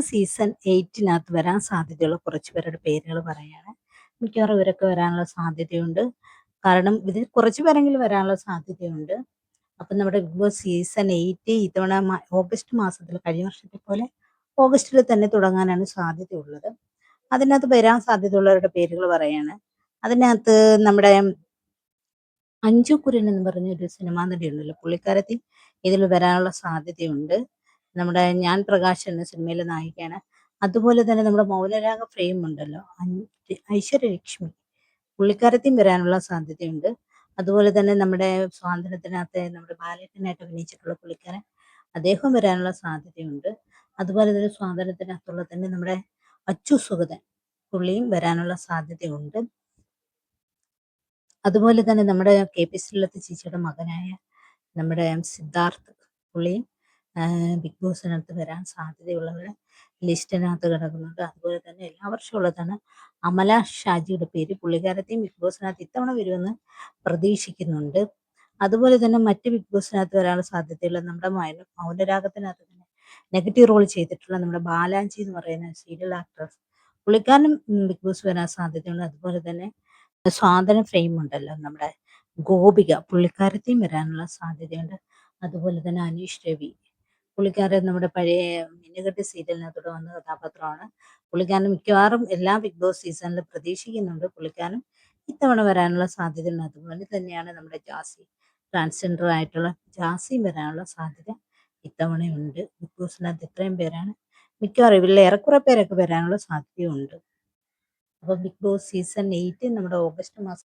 Season 8 വരാൻ സാധ്യതയുള്ള കുറച്ച് പേരുടെ പേരുകൾ പറയാണ്. മിക്കവാറും ഇവരൊക്കെ വരാനുള്ള സാധ്യതയുണ്ട്. കാരണം ഇതിൽ കുറച്ച് പേരെങ്കിലും വരാനുള്ള സാധ്യതയുണ്ട്. അപ്പം നമ്മുടെ ബിഗ് ബോസ് സീസൺ 8 ഇത്തവണ ഓഗസ്റ്റ് മാസത്തിൽ കഴിഞ്ഞ വർഷത്തെ പോലെ ഓഗസ്റ്റിൽ തന്നെ തുടങ്ങാനാണ് സാധ്യതയുള്ളത്. അതിനകത്ത് വരാൻ സാധ്യതയുള്ളവരുടെ പേരുകൾ പറയാണ്. അതിനകത്ത് നമ്മുടെ അഞ്ജു കുര്യൻ എന്ന് പറഞ്ഞൊരു സിനിമാ നടിയുണ്ടല്ലോ, പുള്ളിക്കാരത്തി ഇതിൽ വരാനുള്ള സാധ്യതയുണ്ട്. നമ്മുടെ ഞാൻ പ്രകാശ് എന്ന സിനിമയിലെ നായികയാണ്. അതുപോലെ തന്നെ നമ്മുടെ മൗനരാഗ ഫ്രെയിം ഉണ്ടല്ലോ, ഐശ്വര്യലക്ഷ്മി, പുള്ളിക്കാരത്തിയും വരാനുള്ള സാധ്യതയുണ്ട്. അതുപോലെ തന്നെ നമ്മുടെ സ്വാതന്ത്ര്യത്തിനകത്ത് നമ്മുടെ ബാലേട്ടനായിട്ട് അഭിനയിച്ചിട്ടുള്ള പുള്ളിക്കാരൻ, അദ്ദേഹം വരാനുള്ള സാധ്യതയുണ്ട്. അതുപോലെ തന്നെ സ്വാതന്ത്ര്യത്തിനകത്തുള്ള തന്നെ നമ്മുടെ അച്ചു സുഗതൻ, പുള്ളിയും വരാനുള്ള സാധ്യതയുണ്ട്. അതുപോലെ തന്നെ നമ്മുടെ KP ശ്രീലത്ത് ചേച്ചിയുടെ മകനായ നമ്മുടെ സിദ്ധാർത്ഥ്, പുള്ളിയും ബിഗ് ബോസിനകത്ത് വരാൻ സാധ്യതയുള്ളവരുടെ ലിസ്റ്റിനകത്ത് കിടക്കുന്നുണ്ട്. അതുപോലെ തന്നെ എല്ലാ വർഷവും ഉള്ളതാണ് അമല ഷാജിയുടെ പേര്, പുള്ളിക്കാരത്തെയും ബിഗ് ബോസിനകത്ത് ഇത്തവണ വരുമെന്ന് പ്രതീക്ഷിക്കുന്നുണ്ട്. അതുപോലെ തന്നെ മറ്റ് ബിഗ് ബോസിനകത്ത് വരാനുള്ള സാധ്യതയുള്ള നമ്മുടെ മൗനരാഗത്തിനകത്ത് തന്നെ നെഗറ്റീവ് റോൾ ചെയ്തിട്ടുള്ള നമ്മുടെ ബാലാജി എന്ന് പറയുന്ന സീരിയൽ ആക്ട്രസ്, പുള്ളിക്കാരനും ബിഗ് ബോസ് വരാൻ സാധ്യതയുണ്ട്. അതുപോലെ തന്നെ സ്വാതന്ത്ര്യ ഫ്രെയിം ഉണ്ടല്ലോ, നമ്മുടെ ഗോപിക, പുള്ളിക്കാരത്തെയും വരാനുള്ള സാധ്യതയുണ്ട്. അതുപോലെ തന്നെ അനീഷ് രവി, പുള്ളിക്കാരൻ നമ്മുടെ പഴയ മിന്നുകെട്ട് സീരിയലിനകത്തൂടെ വന്ന കഥാപാത്രമാണ്. പുള്ളിക്കാരൻ മിക്കവാറും എല്ലാ ബിഗ് ബോസ് സീസണിലും പ്രതീക്ഷിക്കുന്നുണ്ട് പുള്ളിക്കാരൻ ഇത്തവണ വരാനുള്ള സാധ്യതയുണ്ട്. അതുപോലെ തന്നെയാണ് നമ്മുടെ ജാസി, ട്രാൻസ്ജെൻഡർ ആയിട്ടുള്ള ജാസിയും വരാനുള്ള സാധ്യത ഇത്തവണയുണ്ട്. ബിഗ് ബോസിനകത്ത് ഇത്രയും പേരാണ്, മിക്കവാറും ഇവരിൽ ഏറെക്കുറെ പേരൊക്കെ വരാനുള്ള സാധ്യതയുണ്ട്. അപ്പോൾ ബിഗ് ബോസ് സീസൺ 8 നമ്മുടെ ഓഗസ്റ്റ് മാസം